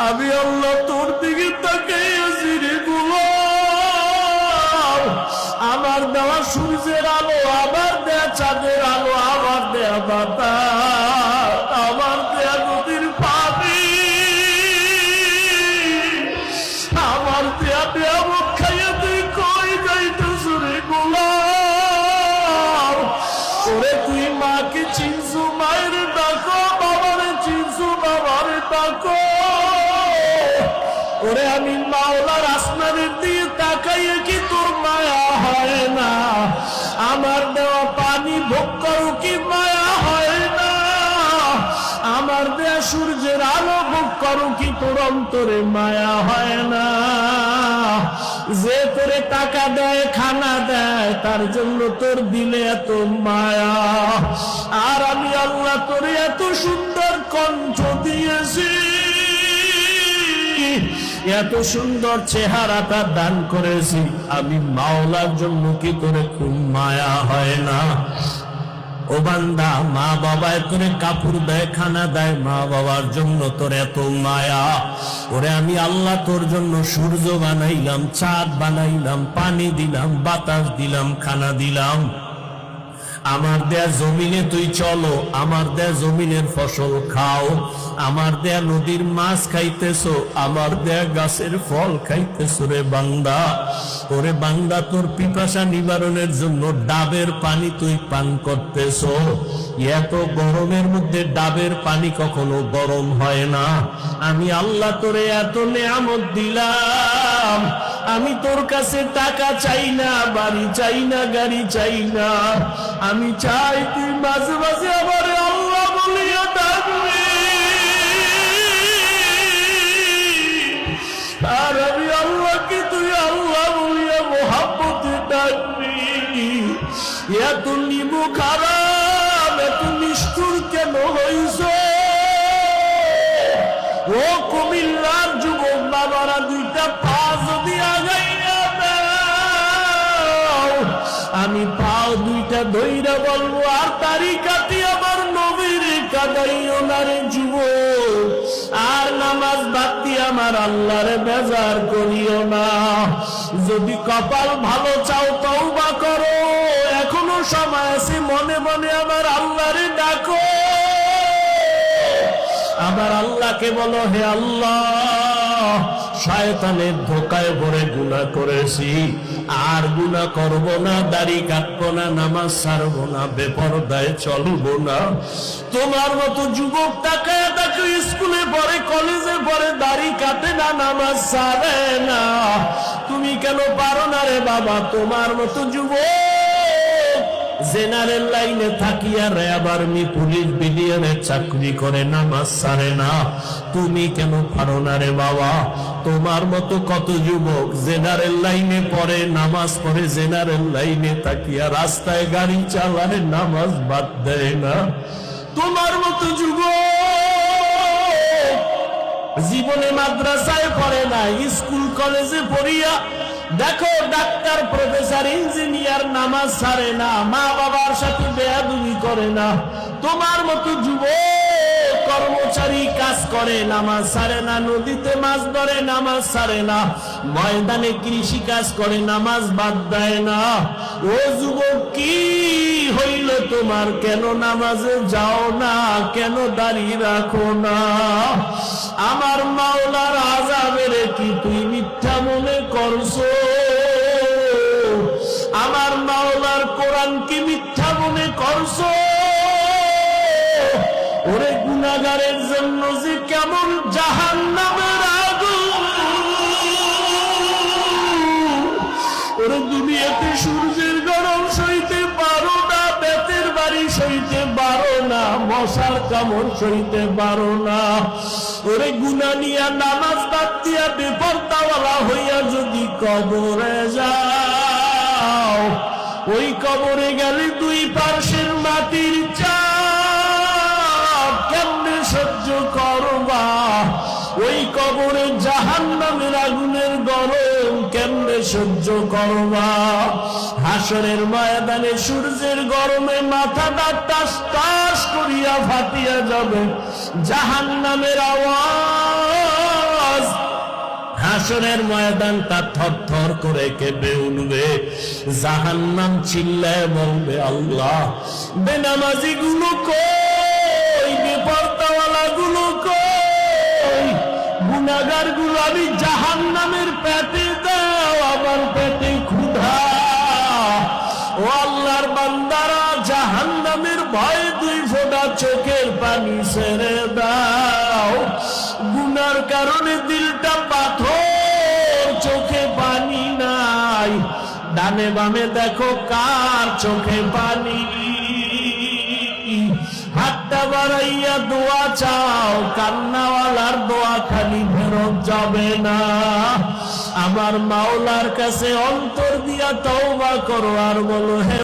আমি আল্লাহ তোর দিকে তাকাইয়াছি রে গোলাম। আমার দেওয়া সূর্যের আলো, আমার দেয়া চাঁদের আলো, আমার দেয়া বাতাস, আমার দেয়া নদীর পানি, আমার দেয়া নিয়ামত খাইয়া তুই কই যাইতেছ রে গোলাম? ওরে তুই মাকে চিনছু, মায়ের ডাকো, বাবারে চিনছু, বাবারে ডাকো। ওরে আমি মাওলার আসমানের দিয়ে তাকাইয়ে কি তোর মায়া হয় না? আমার দেওয়া পানি ভোগ করো কি মায়া হয় না? আমার দেয়া সূর্যের আলো ভোগ করো কি তোর অন্তরে মায়া হয় না? যে তোরে টাকা দেয়, খানা দেয়, তার জন্য তোর দিলে এত মায়া। আর আমি আল্লাহ তোরে এত সুন্দর কণ্ঠ দিয়েছি, এত সুন্দর চেহারাটা দান করেছি, আমি মাওলার জন্য কি তোরে খুব মায়া হয় না? ও বান্দা, মা বাবায় তোরে কাপড় দেয়, খানা দেয়, মা বাবার জন্য তোর এত মায়া। ওরে আমি আল্লাহ তোর জন্য সূর্য বানাইলাম, চাঁদ বানাইলাম, পানি দিলাম, বাতাস দিলাম, খানা দিলাম। আমার দেয়া জমিনে তুই চলো, আমার দেয়া জমিনের ফসল খাও, আমার দেয়া নদীর মাছ খাইতেছো, আমার দেয়া গাছের ফল খাইতেছো রে বান্দা। ওরে বান্দা, তোর পিপাসা নিবারণের জন্য ডাবের পানি তুই পান করতেছো। এত গরমের মধ্যে ডাবের পানি কখনো গরম হয় না। আমি আল্লাহ তোরে এত নেয়ামত দিলাম, আমি তোর কাছে টাকা চাই না, বাড়ি চাই না, গাড়ি চাই না। আমি চাই তুই মাঝে মাঝে আমার আল্লাহ বলিয়া ডাকবি। আর আমি আল্লাহকে তুই আল্লাহ বলিয়া মোহাব্বতে ডাকবি। এত নিমু খারাপ, এত নিষ্ঠুর কেন হইছ? ও কুমিল্লার যুবক বাবারা, দুইটা পা যদি আগাইয়া দাও, আমি পাও দুইটা ধইরা বলবো, আর তারি কাটি আমার নবীর কাদাইও না রে যুবক। আর নামাজ বাদ দিয়ে আমার আল্লাহরে বেজার করিও না। যদি কপাল ভালো চাও তওবা করো, এখনো সময় আছে, মনে মনে আমার আল্লাহরে ডাকো। আমার আল্লাহকে বলো, হে আল্লাহ, শয়তানের ধোকায় পড়ে গুনাহ করেছি, আর গুনাহ করব না, দাড়ি কাটবো না, নামাজ ছাড়বো না, বেপরদায় চলবো না। তোমার মতো যুবক তাকায় তাকে স্কুলে পড়ে, কলেজে পড়ে, দাড়ি কাটে না, নামাজ ছাড়ে না। তুমি কেন পারো না রে বাবা? তোমার মতো যুবক জেনারেল লাইনে থাকিয়া র্যাব, আর্মি, পুলিশ, বিডিআরের চাকরি করে, নামাজ ছাড়ে না। তুমি কেন পারো না রে বাবা? তোমার মতো কত যুবক জেনারেল লাইনে পড়ে, নামাজ পড়ে, জেনারেল লাইনে থাকিয়া রাস্তায় গাড়ি চালায়, নামাজ বাদ দেয় না। তোমার মতো যুবক জীবনে মাদ্রাসায় পড়ে না, স্কুল কলেজে পড়িয়া দেখো ডাক্তার, প্রফেসর, ইঞ্জিনিয়ার, নামাজ ছাড়ে না, মা বাবার সাথে বেয়াদবি করে না। তোমার মতো যুবক কর্মচারী কাজ করে, নামাজ ছাড়ে না, নদীতে মাছ ধরে, নামাজ ছাড়ে না, ময়দানে কৃষি কাজ করে, নামাজ বাদ দেয় না। ও যুবক, কি হইল তোমার? কেন নামাজে যাও না? কেন দাঁড়িয়ে রাখো না? আমার মাওলার আযাবের কি তুই মিথ্যা মনে করছো? আমার মাওলার কোরআন কি মিথ্যা মনে করছো? ওরে গুনাহগারের জন্য যে কেমন জাহান্নামের আগুন, ওরে দুনিয়াতে সূর্যের গরম সইতে পারো না, বেতের বাড়ি সইতে পারো না, মশার কামড় সইতে পারো না। ওরে গুনাহ নিয়া নামাজ বাদ দিয়া বেপরদাওয়ালা হইয়া যদি কবরে যাও, ওই কবরে গেলে দুই পার্শ্বের মাটির চাপ কেমনে সহ্য করবা? ওই কবরে জাহান্নামের আগুনের গরম কেমনে সহ্য করবা? হাসরের ময়দানে সূর্যের গরমে মাথাটা টাস টাস করিয়া ফাটিয়া যাবে, জাহান্নামের আওয়াজ হাসরের ময়দানটা থরথর করে কেঁপে উঠবে, জাহান্নাম চিল্লায় বলবে আল্লাহ বেনামাজি গুলো কই, বেপরদাওয়ালা গুলো কই, গুনাহগার গুলো আমি জাহান্নামের পেটে দাও, আমার পেটে ক্ষুধা। ও আল্লাহর বান্দারা, জাহান্নামের ভয়ে 2 ফোঁটা চোখের পানি ছেড়ে দাও। গুনার কারণে দিলটা পাথর, চোখে পানি নাই। ডানে বামে দেখো কার চোখে পানি, হাতটা বাড়াইয়া দোয়া চাও, কান্নাওয়ালার দোয়া খালি ফেরত যাবে না। আমার মাওলার কাছে অন্তর দিয়া তওবা করো আর বলো হে